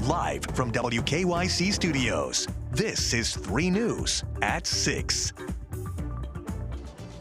Live from WKYC Studios, this is 3 News at 6.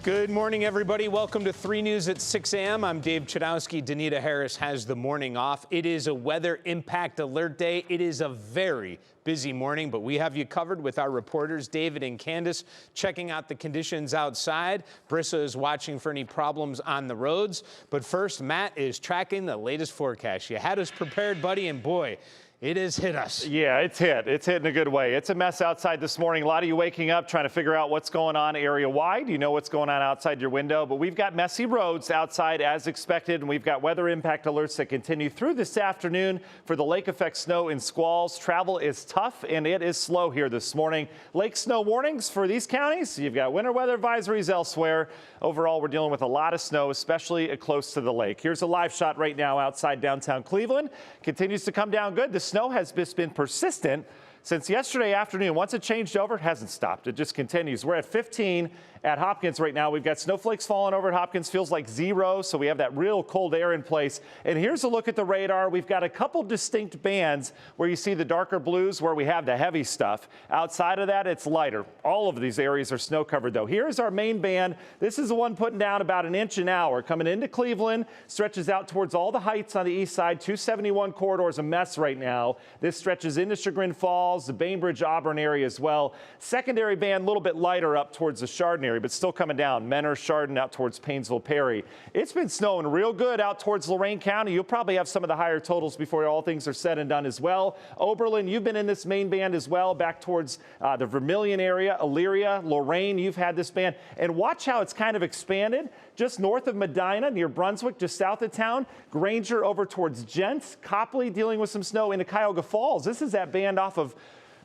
Good morning, everybody. Welcome to 3 News at 6 a.m. I'm Dave Chudowski. Danita Harris has the morning off. It is a weather impact alert day. It is a very busy morning, but we have you covered with our reporters, David and Candace, checking out the conditions outside. Brissa is watching for any problems on the roads. But first, Matt is tracking the latest forecast. You had us prepared, buddy, and boy, it has hit us. Yeah, it's hit. It's hit in a good way. It's a mess outside this morning. A lot of you waking up trying to figure out what's going on area-wide. You know what's going on outside your window, but we've got messy roads outside as expected, and we've got weather impact alerts that continue through this afternoon for the lake effect snow and squalls. Travel is tough, and it is slow here this morning. Lake snow warnings for these counties. You've got winter weather advisories elsewhere. Overall, we're dealing with a lot of snow, especially close to the lake. Here's a live shot right now outside downtown Cleveland. Continues to come down good. The snow has just been persistent since yesterday afternoon. Once it changed over, it hasn't stopped. It just continues. We're at 15 at Hopkins right now. We've got snowflakes falling over at Hopkins. Feels like 0, so we have that real cold air in place. And here's a look at the radar. We've got a couple distinct bands where you see the darker blues where we have the heavy stuff. Outside of that, it's lighter. All of these areas are snow covered, though. Here's our main band. This is the one putting down about 1 inch an hour. Coming into Cleveland, stretches out towards all the heights on the east side. 271 corridor is a mess right now. This stretches into Chagrin Falls, the Bainbridge, Auburn area as well. Secondary band, a little bit lighter up towards the Chardon area, but still coming down. Menor, Chardon out towards Painesville, Perry. It's been snowing real good out towards Lorain County. You'll probably have some of the higher totals before all things are said and done as well. Oberlin, you've been in this main band as well, back towards the Vermilion area, Elyria, Lorain, you've had this band. And watch how it's kind of expanded. Just north of Medina, near Brunswick, just south of town. Granger over towards Gents. Copley dealing with some snow into Cuyahoga Falls. This is that band off of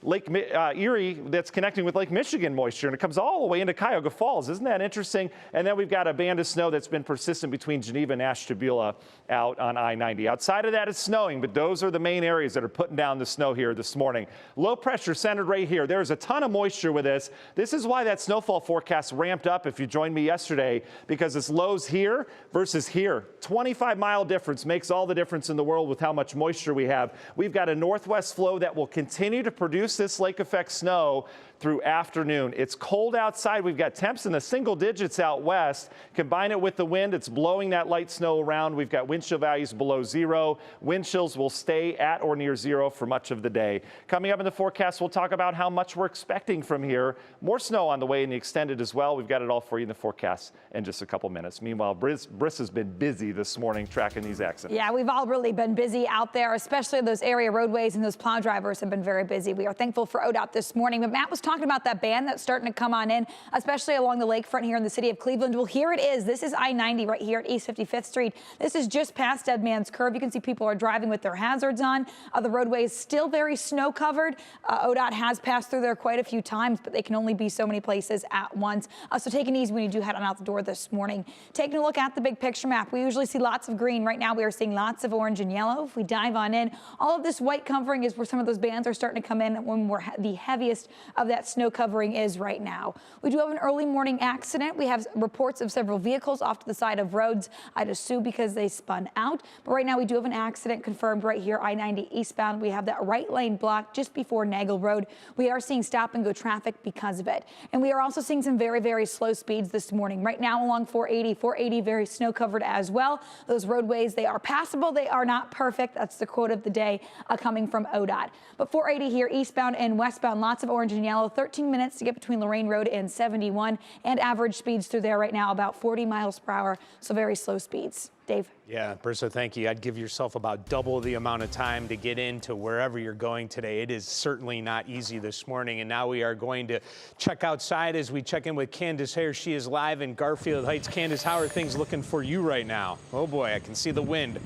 Lake Erie that's connecting with Lake Michigan moisture, and it comes all the way into Cuyahoga Falls. Isn't that interesting? And then we've got a band of snow that's been persistent between Geneva and Ashtabula out on I-90. Outside of that, it's snowing, but those are the main areas that are putting down the snow here this morning. Low pressure centered right here. There's a ton of moisture with this. This is why that snowfall forecast ramped up if you joined me yesterday, because it's lows here versus here. 25-mile difference makes all the difference in the world with how much moisture we have. We've got a northwest flow that will continue to produce this lake effect snow through afternoon. It's cold outside. We've got temps in the single digits out west. Combine it with the wind. It's blowing that light snow around. We've got wind chill values below 0. Wind chills will stay at or near 0 for much of the day. Coming up in the forecast, we'll talk about how much we're expecting from here. More snow on the way in the extended as well. We've got it all for you in the forecast in just a couple minutes. Meanwhile, Briss has been busy this morning tracking these accidents. Yeah, we've all really been busy out there, especially those area roadways, and those plow drivers have been very busy. We are thankful for ODOT this morning, but Matt was talking about that band that's starting to come on in, especially along the lakefront here in the city of Cleveland. Well, here it is. This is I-90 right here at East 55th Street. This is just past Dead Man's Curve. You can see people are driving with their hazards on. The roadway is still very snow covered. ODOT has passed through there quite a few times, but they can only be so many places at once. So take it easy when you do head on out the door this morning. Taking a look at the big picture map, we usually see lots of green. Right now we are seeing lots of orange and yellow. If we dive on in, all of this white covering is where some of those bands are starting to come in when we're the heaviest of that snow covering is right now. We do have an early morning accident. We have reports of several vehicles off to the side of roads. I'd assume because they spun out. But right now we do have an accident confirmed right here, I-90 eastbound. We have that right lane blocked just before Nagel Road. We are seeing stop and go traffic because of it. And we are also seeing some very, very slow speeds this morning. Right now along 480 very snow covered as well. Those roadways, they are passable. They are not perfect. That's the quote of the day coming from ODOT. But 480 here eastbound and westbound, lots of orange and yellow. 13 minutes to get between Lorain Road and 71, and average speeds through there right now about 40 miles per hour, so very slow speeds. Dave? Yeah, Brissa, thank you. I'd give yourself about double the amount of time to get into wherever you're going today. It is certainly not easy this morning, and now we are going to check outside as we check in with Candace Harris. She is live in Garfield Heights. Candace, how are things looking for you right now? Oh boy, I can see the wind.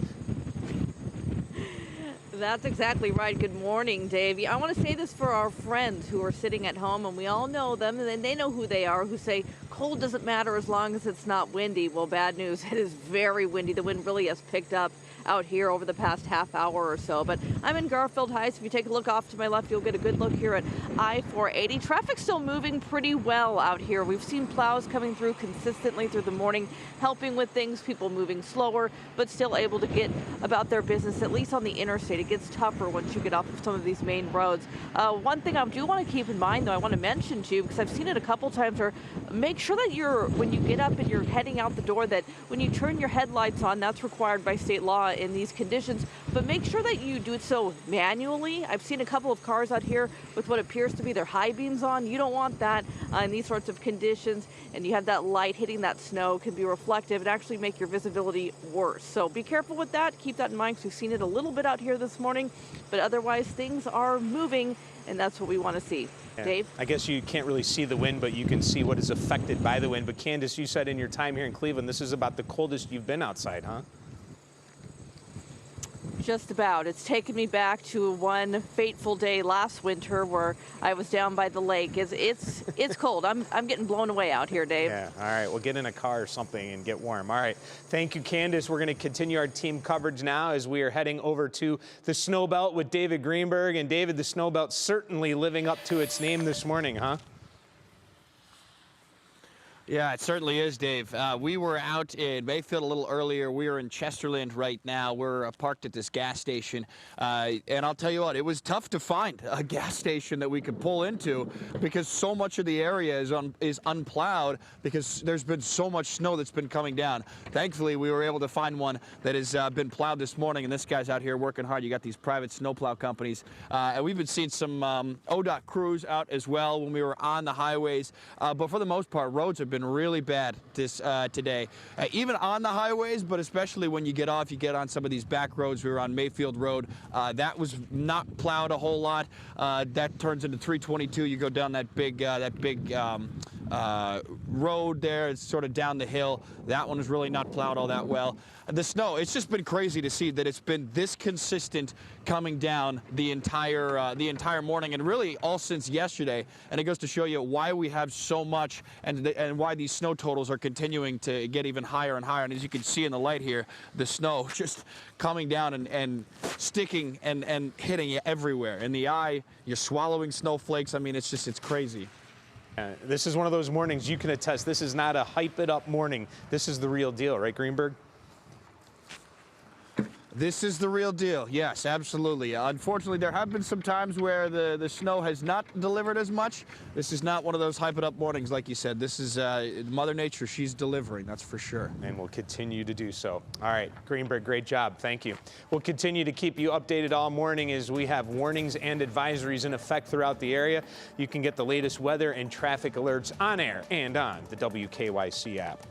That's exactly right. Good morning, Dave. I want to say this for our friends who are sitting at home, and we all know them, and they know who they are, who say cold doesn't matter as long as it's not windy. Well, bad news. It is very windy. The wind really has picked up out here over the past half hour or so. But I'm in Garfield Heights. If you take a look off to my left, you'll get a good look here at I-480. Traffic's still moving pretty well out here. We've seen plows coming through consistently through the morning, helping with things, people moving slower, but still able to get about their business, at least on the interstate. It gets tougher once you get off of some of these main roads. One thing I do want to keep in mind, though, I want to mention to you, because I've seen it a couple times, or make sure that when you get up and you're heading out the door, that when you turn your headlights on, that's required by state law in these conditions, but make sure that you do it so manually. I've seen a couple of cars out here with what appears to be their high beams on. You don't want that in these sorts of conditions, and you have that light hitting that snow can be reflective and actually make your visibility worse. So be careful with that. Keep that in mind, because we've seen it a little bit out here this morning, but otherwise things are moving, and that's what we want to see. Yeah. Dave? I guess you can't really see the wind, but you can see what is affected by the wind. But Candace, you said in your time here in Cleveland, this is about the coldest you've been outside, huh? Just about. It's taken me back to one fateful day last winter where I was down by the lake. It's cold. I'm getting blown away out here, Dave. Yeah. All right. Well, get in a car or something and get warm. All right. Thank you, Candace. We're going to continue our team coverage now as we are heading over to the snow belt with David Greenberg. And David, the snow belt certainly living up to its name this morning, huh? Yeah, it certainly is, Dave. We were out in Mayfield a little earlier. We are in Chesterland right now. We're parked at this gas station. And I'll tell you what, it was tough to find a gas station that we could pull into because so much of the area is unplowed because there's been so much snow that's been coming down. Thankfully, we were able to find one that has been plowed this morning, and this guy's out here working hard. You got these private snowplow companies. And we've been seeing some ODOT crews out as well when we were on the highways. But for the most part, roads have been really bad today, even on the highways, but especially when you get off, you get on some of these back roads. We were on Mayfield Road. That was not plowed a whole lot. That turns into 322. You go down that big road there. It's sort of down the hill. That one is really not plowed all that well. The snow, it's just been crazy to see that it's been this consistent coming down the entire morning, and really all since yesterday. And it goes to show you why we have so much, and why these snow totals are continuing to get even higher and higher. And as you can see in the light here, the snow just coming down and sticking and hitting you everywhere. In the eye, you're swallowing snowflakes. I mean, it's crazy. This is one of those mornings you can attest. This is not a hype it up morning. This is the real deal, right, Greenberg? This is the real deal. Yes, absolutely. Unfortunately, there have been some times where the snow has not delivered as much. This is not one of those hype it up mornings, like you said. This is Mother Nature. She's delivering, that's for sure. And will continue to do so. All right, Greenberg, great job. Thank you. We'll continue to keep you updated all morning as we have warnings and advisories in effect throughout the area. You can get the latest weather and traffic alerts on air and on the WKYC app.